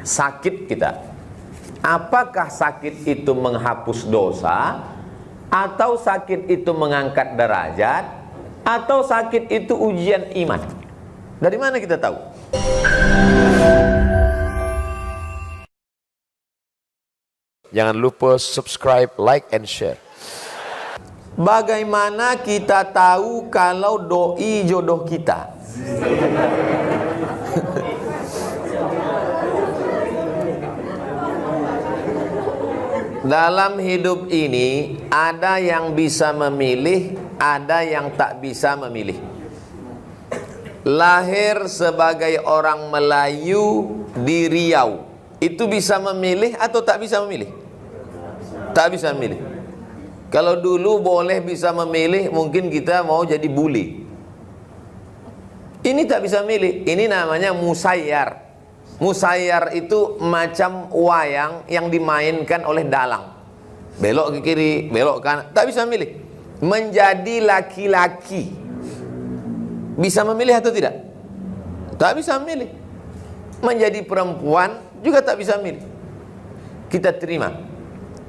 sakit kita. Apakah sakit itu menghapus dosa, atau sakit itu mengangkat derajat, atau sakit itu ujian iman? Dari mana kita tahu? Jangan lupa subscribe, like, and share. Bagaimana kita tahu kalau doi jodoh kita? Dalam hidup ini ada yang bisa memilih, ada yang tak bisa memilih. Lahir sebagai orang Melayu di Riau, itu bisa memilih atau tak bisa memilih? Tak bisa memilih. Kalau dulu boleh bisa memilih, mungkin kita mau jadi buli. Ini tak bisa milih. Ini namanya musayyar. Musayyar itu macam wayang yang dimainkan oleh dalang. Belok ke kiri, belok ke kanan, tak bisa milih. Menjadi laki-laki, bisa memilih atau tidak? Tak bisa memilih. Menjadi perempuan juga tak bisa milih. Kita terima.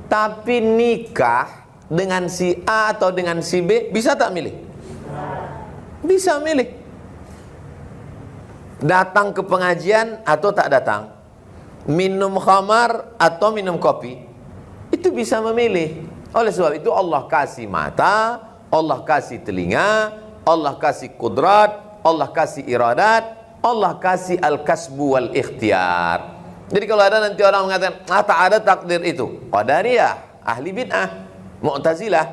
Tapi nikah dengan si A atau dengan si B, bisa tak milih? Bisa milih. Datang ke pengajian atau tak datang, minum khamar atau minum kopi, itu bisa memilih. Oleh sebab itu Allah kasih mata, Allah kasih telinga, Allah kasih kudrat, Allah kasih iradat, Allah kasih al-kasbu wal ikhtiar. Jadi kalau ada nanti orang mengatakan tak ada takdir itu, Qadariyah, ahli bid'ah, Mu'tazilah.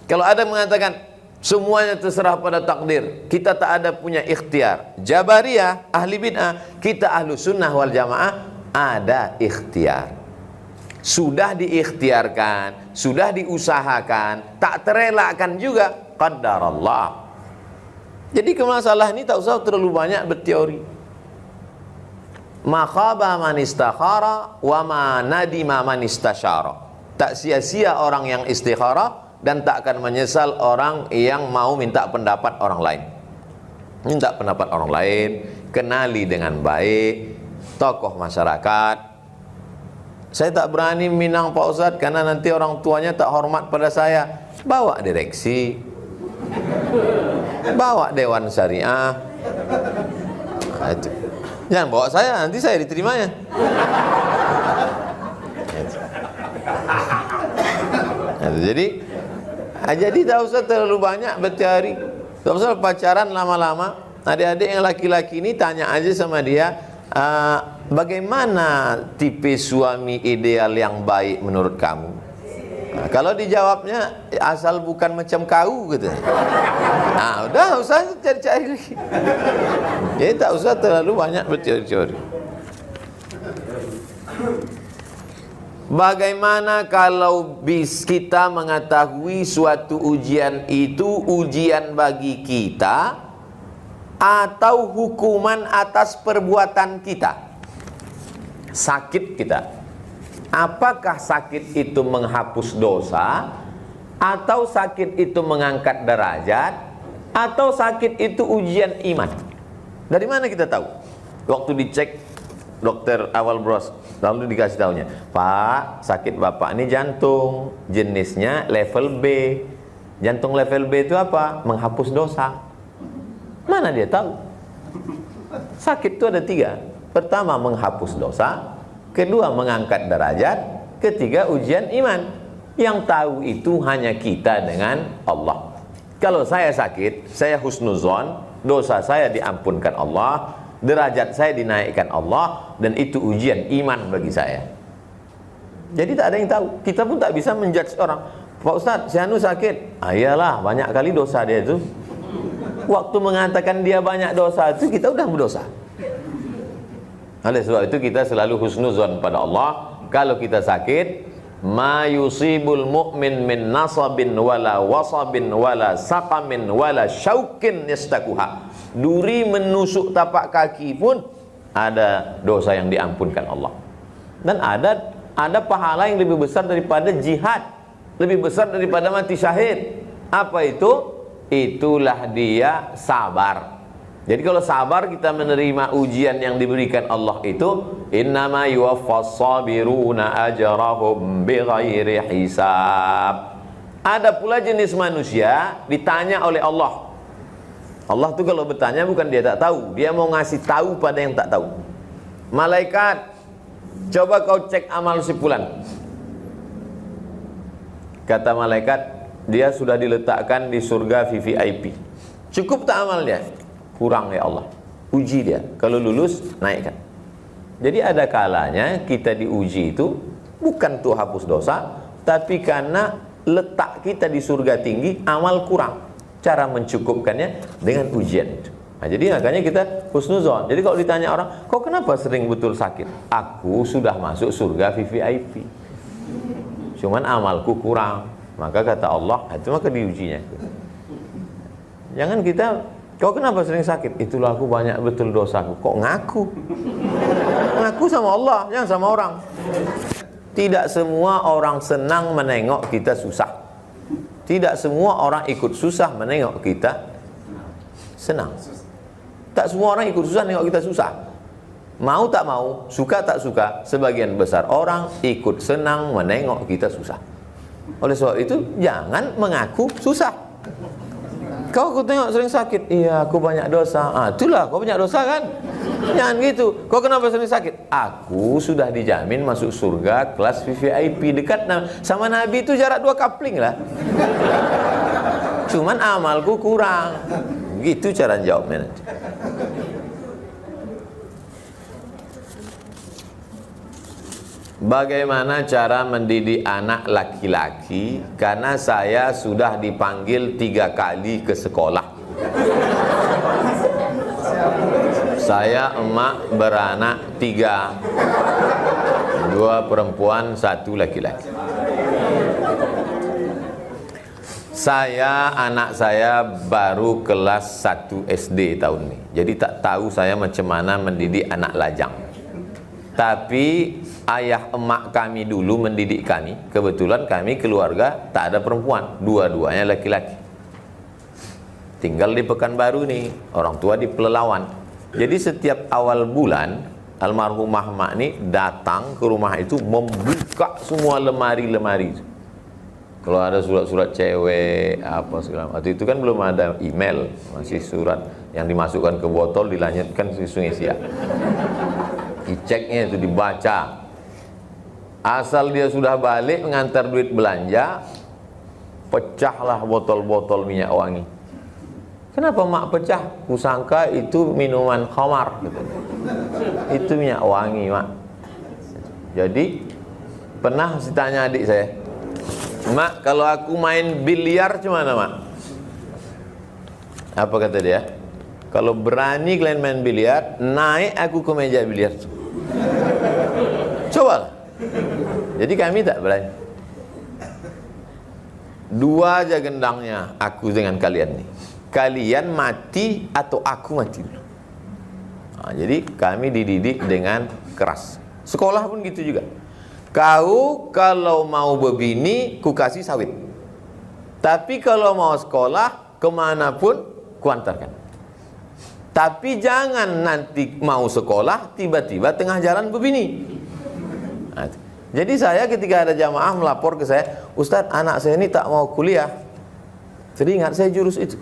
Kalau ada mengatakan semuanya terserah pada takdir, kita tak ada punya ikhtiar, Jabariyah, ahli bid'ah. Kita ahlu sunnah wal jamaah ada ikhtiar. Sudah diikhtiarkan, sudah diusahakan, tak terelakkan juga, qadarallah. Jadi masalah ini tak usah terlalu banyak berteori. Ma khaba man istakhara wa ma nadima man istasyara. Tak sia-sia orang yang istikharah, dan tak akan menyesal orang yang mau minta pendapat orang lain. Minta pendapat orang lain, kenali dengan baik tokoh masyarakat. Saya tak berani minang Pak Ustadz karena nanti orang tuanya tak hormat pada saya. Bawa direksi, bawa Dewan Syariah. Nah, itu. Jangan bawa saya, nanti saya diterimanya. Nah, jadi tak usah terlalu banyak berteori. Tak usah pacaran lama-lama. Adik-adik yang laki-laki ini tanya aja sama dia, bagaimana tipe suami ideal yang baik menurut kamu? Nah, kalau dijawabnya asal bukan macam kau gitu, nah udah usah cari-cari lagi. Jadi tak usah terlalu banyak berteori-teori. Bagaimana kalau kita mengetahui suatu ujian itu ujian bagi kita atau hukuman atas perbuatan kita? Sakit kita. Apakah sakit itu menghapus dosa, atau sakit itu mengangkat derajat, atau sakit itu ujian iman? Dari mana kita tahu? Waktu dicek dokter awal bros, lalu dikasih tahunya, Pak, sakit bapak ini jantung, jenisnya level B. Jantung level B itu apa? Menghapus dosa. Mana dia tahu? Sakit itu ada 3. Pertama, menghapus dosa. Kedua, mengangkat derajat. Ketiga, ujian iman. Yang tahu itu hanya kita dengan Allah. Kalau saya sakit, saya husnuzon, dosa saya diampunkan Allah, derajat saya dinaikkan Allah, dan itu ujian iman bagi saya. Jadi tak ada yang tahu. Kita pun tak bisa menjudge orang. Pak Ustadz, si Anu sakit. Iyalah, banyak kali dosa dia itu. Waktu mengatakan dia banyak dosa itu, kita udah berdosa. Oleh sebab itu kita selalu husnuzon pada Allah. Kalau kita sakit, ma yusibul mu'min min nasabin wala wasabin wala saqamin wala syaukin yastakuha. Duri menusuk tapak kaki pun ada dosa yang diampunkan Allah. Dan ada pahala yang lebih besar daripada jihad, lebih besar daripada mati syahid. Apa itu? Itulah dia sabar. Jadi kalau sabar kita menerima ujian yang diberikan Allah itu, innama yuwaffas sabiruna ajrahum bighairi hisab. Ada pula jenis manusia ditanya oleh Allah. Allah tuh kalau bertanya bukan dia tak tahu, dia mau ngasih tahu pada yang tak tahu. Malaikat, coba kau cek amal si fulan. Kata malaikat, dia sudah diletakkan di surga VVIP. Cukup tak amalnya? Kurang ya Allah. Uji dia. Kalau lulus, naikkan. Jadi ada kalanya kita diuji itu bukan untuk hapus dosa, tapi karena letak kita di surga tinggi, amal kurang. Cara mencukupkannya dengan ujian itu. Nah, jadi makanya kita husnuzon. Jadi kalau ditanya orang, kok kenapa sering betul sakit? Aku sudah masuk surga VVIP. Cuman amalku kurang. Maka kata Allah, itu maka diujinya. Jangan kita, kau kenapa sering sakit? Itulah aku banyak betul dosaku. Kok ngaku? Ngaku sama Allah, jangan sama orang. Tidak semua orang senang menengok kita susah. Tidak semua orang ikut susah menengok kita senang. Tak semua orang ikut susah menengok kita susah. Mau tak mau, suka tak suka, sebagian besar orang ikut senang menengok kita susah. Oleh sebab itu, jangan mengaku susah. Kau aku tengok sering sakit. Iya, aku banyak dosa. Itulah, kau banyak dosa kan? Jangan gitu. Kau kenapa sering sakit? Aku sudah dijamin masuk surga kelas VVIP. Dekat sama Nabi itu jarak 2 kapling lah. Cuman amalku kurang. Gitu cara jawabnya nanti. Bagaimana cara mendidik anak laki-laki? Karena saya sudah dipanggil 3 kali ke sekolah. Saya emak beranak 3, 2 perempuan, 1 laki-laki. Anak saya baru kelas 1 SD tahun ini. Jadi tak tahu saya macam mana mendidik anak lajang. Tapi ayah emak kami dulu mendidik kami. Kebetulan kami keluarga tak ada perempuan, dua-duanya laki-laki. Tinggal di Pekanbaru nih, orang tua di Pelelawan. Jadi setiap awal bulan almarhumah emak ini datang ke rumah itu membuka semua lemari-lemari. Kalau ada surat-surat cewek apa segala macam. Waktu itu kan belum ada email, masih surat yang dimasukkan ke botol dilanjutkan ke Sungai Siak. Diceknya itu dibaca. Asal dia sudah balik mengantar duit belanja, pecahlah botol-botol minyak wangi. Kenapa mak pecah? Kusangka itu minuman khamar gitu. Itu minyak wangi mak. Jadi pernah ditanya adik saya, mak kalau aku main biliar gimana mak? Apa kata dia? Kalau berani kalian main biliar, naik aku ke meja biliar. Coba. Jadi kami tak berani. 2 aja gendangnya aku dengan kalian nih. Kalian mati atau aku mati dulu. Jadi kami dididik dengan keras. Sekolah pun gitu juga. Kau kalau mau berbini, ku kasih sawit. Tapi kalau mau sekolah, kemanapun ku antarkan. Tapi jangan nanti mau sekolah, tiba-tiba tengah jalan berbini. Jadi saya ketika ada jamaah melapor ke saya, Ustadz anak saya ini tak mau kuliah. Teringat saya jurus itu.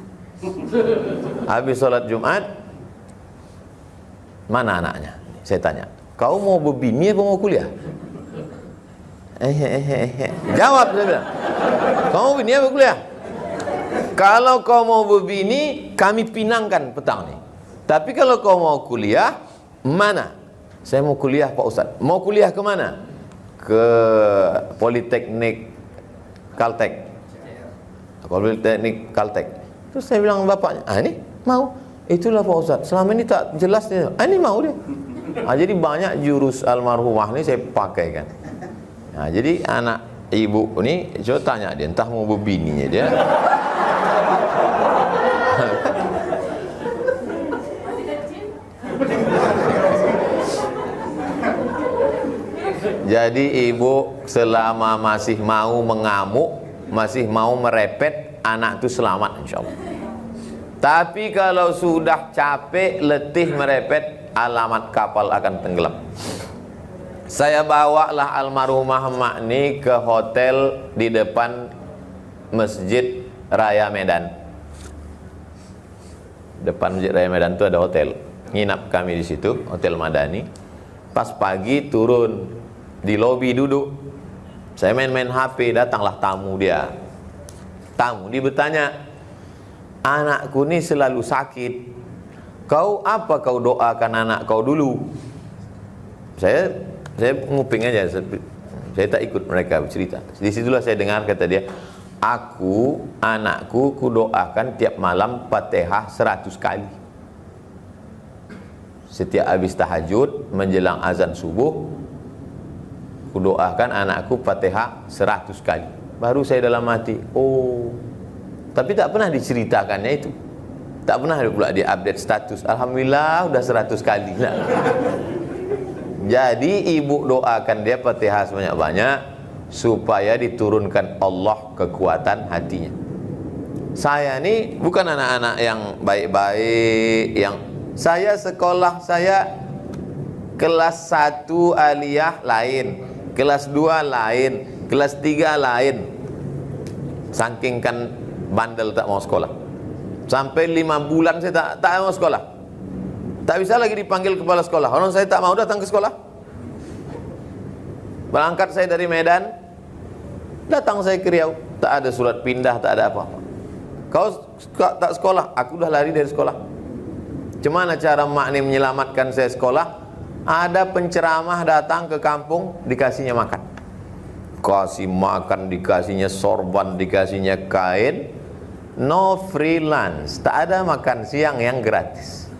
Habis sholat Jumat, mana anaknya? Saya tanya, kau mau berbini apa mau kuliah? Jawab saya bilang, kau mau berbini apa kuliah? Kalau kau mau berbini, kami pinangkan petang nih. Tapi kalau kau mau kuliah, mana? Saya mau kuliah Pak Ustadz. Mau kuliah ke mana? Ke Politeknik Kaltek. Politeknik Kaltek. Terus saya bilang bapaknya, ini mau. Itulah Pak Ustadz. Selama ini tak jelas dia. Ini mau dia. Jadi banyak jurus almarhumah ini saya pakai kan. Jadi anak ibu ini, coba tanya dia, entah mau berbininya dia. Jadi ibu selama masih mau mengamuk, masih mau merepet, anak itu selamat insya Allah. Tapi kalau sudah capek, letih, merepet, alamat kapal akan tenggelam. Saya bawalah almarhumah emak ini ke hotel di depan Masjid Raya Medan. Depan Masjid Raya Medan itu ada hotel. Nginap kami di situ, Hotel Madani. Pas pagi turun di lobi duduk. Saya main-main HP, datanglah tamu dia. Tamu dia bertanya, anakku ini selalu sakit. Kau apa kau doakan anak kau dulu? Saya nguping aja. Saya tak ikut mereka bercerita. Di situlah saya dengar kata dia, anakku ku doakan tiap malam Fatihah 100 kali. Setiap habis tahajud menjelang azan subuh, ku doakan anakku Fatihah 100 kali. Baru saya dalam hati, oh, tapi tak pernah diceritakannya itu. Tak pernah pula dia update status. Alhamdulillah udah 100 kali lah. Jadi ibu doakan dia Fatihah sebanyak-banyak supaya diturunkan Allah kekuatan hatinya. Saya ini bukan anak-anak yang baik-baik, yang saya sekolah saya kelas 1 aliyah lain, kelas 2 lain, kelas 3 lain. Saking kan bandel tak mau sekolah. Sampai 5 bulan saya tak mau sekolah. Tak bisa lagi dipanggil kepala sekolah. Orang saya tak mau datang ke sekolah. Berangkat saya dari Medan, datang saya ke Riau. Tak ada surat pindah, tak ada apa-apa. Kau tak sekolah, aku dah lari dari sekolah. Cemana cara mak ni menyelamatkan saya sekolah? Ada penceramah datang ke kampung, dikasihnya makan. Kasih makan, dikasihnya sorban, dikasihnya kain. No free lunch, tak ada makan siang yang gratis.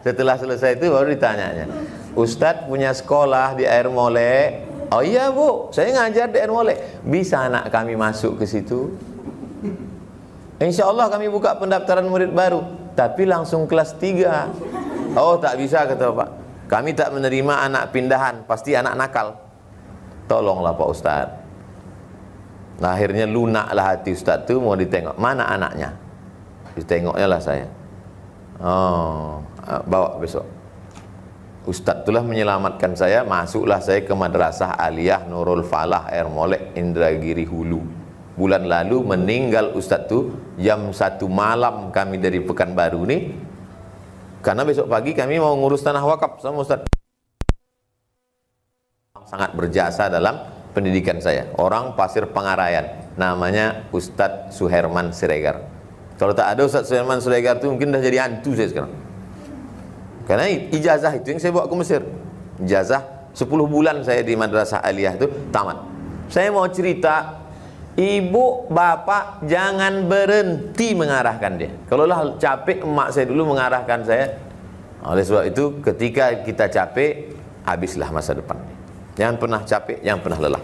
Setelah selesai itu baru ditanyanya, Ustadz punya sekolah di Air Molek. Oh iya bu, saya ngajar di Air Molek. Bisa anak kami masuk ke situ? Insya Allah kami buka pendaftaran murid baru, tapi langsung kelas 3. Oh tak bisa kata Pak, kami tak menerima anak pindahan, pasti anak nakal. Tolonglah Pak Ustadz. Nah, akhirnya lunaklah hati Ustadz itu, mau ditengok mana anaknya. Ditengoknya lah saya. Oh, bawa besok. Ustadz itulah menyelamatkan saya. Masuklah saya ke Madrasah Aliyah Nurul Falah Air Molek Indragiri Hulu. Bulan lalu meninggal Ustadz itu jam 1 malam kami dari Pekanbaru nih. Karena besok pagi kami mau ngurus tanah wakaf sama Ustadz. Sangat berjasa dalam pendidikan saya. Orang Pasir Pangarayan, namanya Ustadz Suherman Siregar. Kalau tak ada Ustadz Suherman Siregar itu mungkin dah jadi hantu saya sekarang. Karena ijazah itu yang saya bawa ke Mesir. Ijazah 10 bulan saya di Madrasah Aliyah itu tamat. Saya mau cerita, ibu bapak jangan berhenti mengarahkan dia. Kalau lah capek, emak saya dulu mengarahkan saya. Oleh sebab itu ketika kita capek, habislah masa depan. Jangan pernah capek, jangan pernah lelah.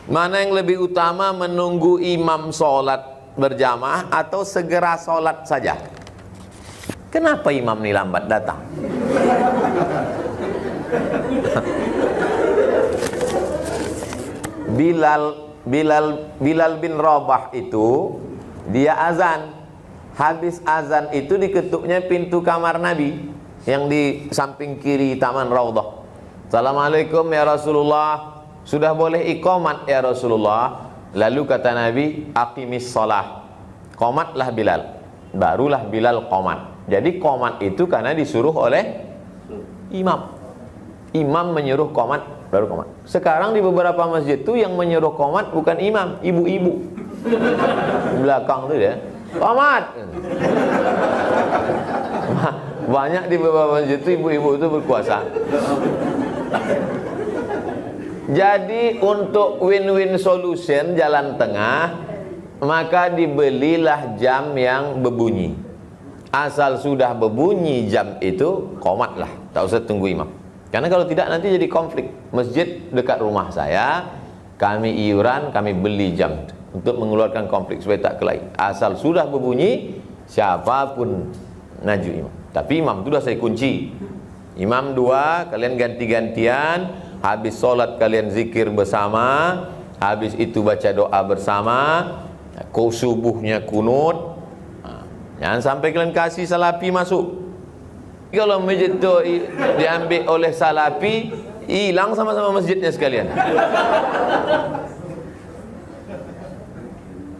Mana yang lebih utama, menunggu imam sholat berjamaah atau segera sholat saja? Kenapa imam ini lambat datang? Bilal bin Rabah itu dia azan. Habis azan itu diketuknya pintu kamar Nabi yang di samping kiri Taman Raudhah. Assalamualaikum ya Rasulullah, sudah boleh iqamat ya Rasulullah. Lalu kata Nabi, aqimis shalah, qomatlah Bilal. Barulah Bilal qomat. Jadi qomat itu karena disuruh oleh imam. Imam menyuruh qomat, baru qomat. Sekarang di beberapa masjid itu yang menyuruh qomat bukan imam, ibu-ibu. Belakang tuh dia, qomat. Banyak di beberapa masjid itu ibu-ibu itu berkuasa. Jadi untuk win-win solution, jalan tengah, maka dibelilah jam yang berbunyi. Asal sudah berbunyi jam itu, qomatlah, tak usah tunggu imam. Karena kalau tidak nanti jadi konflik. Masjid dekat rumah saya, kami iuran, kami beli jam untuk mengeluarkan konflik supaya tak kelahi. Asal sudah berbunyi, siapapun maju imam. Tapi imam itu sudah saya kunci. Imam 2, kalian ganti-gantian. Habis sholat kalian zikir bersama. Habis itu baca doa bersama. Subuhnya kunut. Jangan sampai kalian kasih salafi masuk. Kalau masjid itu diambil oleh salafi, hilang sama-sama masjidnya sekalian.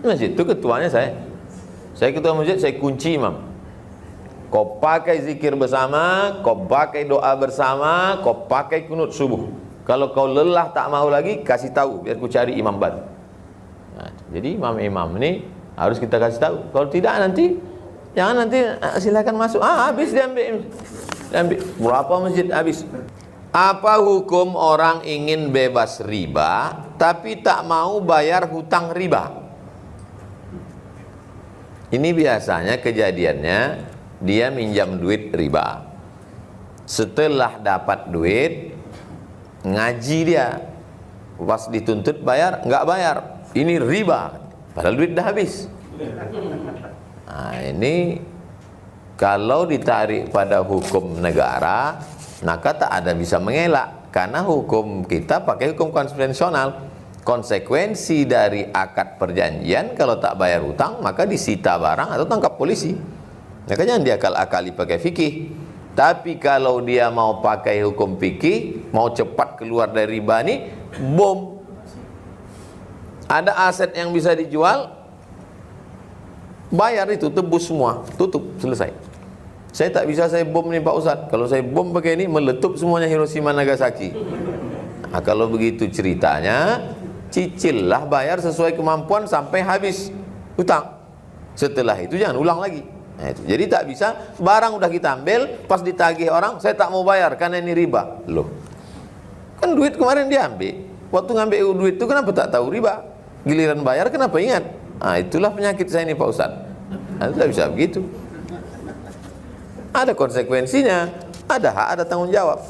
Masjid itu ketuanya saya. Saya ketua masjid, saya kunci imam. Kau pakai zikir bersama, kau pakai doa bersama, kau pakai kunut subuh. Kalau kau lelah tak mau lagi, kasih tahu biar ku cari imam baru. Nah, jadi imam-imam ini harus kita kasih tahu. Kalau tidak nanti, jangan nanti silakan masuk. Habis diambil. Berapa masjid habis? Apa hukum orang ingin bebas riba tapi tak mau bayar hutang riba? Ini biasanya kejadiannya dia minjam duit riba. Setelah dapat duit, ngaji dia. Pas dituntut bayar, nggak bayar. Ini riba. Padahal duit dah habis. Nah, ini kalau ditarik pada hukum negara, maka tak ada bisa mengelak. Karena hukum kita pakai hukum konvensional. Konsekuensi dari akad perjanjian, kalau tak bayar hutang, maka disita barang atau tangkap polisi. Makanya dia akal-akali pakai fikih. Tapi kalau dia mau pakai hukum fikih, mau cepat keluar dari riba ini, bom. Ada aset yang bisa dijual, bayar itu, tebus semua, tutup, selesai. Saya tak bisa saya bom nih Pak Ustadz. Kalau saya bom pakai ini, meletup semuanya Hiroshima Nagasaki. Nah, kalau begitu ceritanya, cicillah, bayar sesuai kemampuan sampai habis hutang. Setelah itu jangan ulang lagi. Nah, itu. Jadi tak bisa, barang udah kita ambil, pas ditagih orang, saya tak mau bayar karena ini riba. Loh, kan duit kemarin diambil. Waktu ngambil duit itu kenapa tak tahu riba? Giliran bayar kenapa ingat? Nah, itulah penyakit saya ini Pak Ustadz. Nah, tidak bisa begitu. Ada konsekuensinya, ada hak, ada tanggung jawab.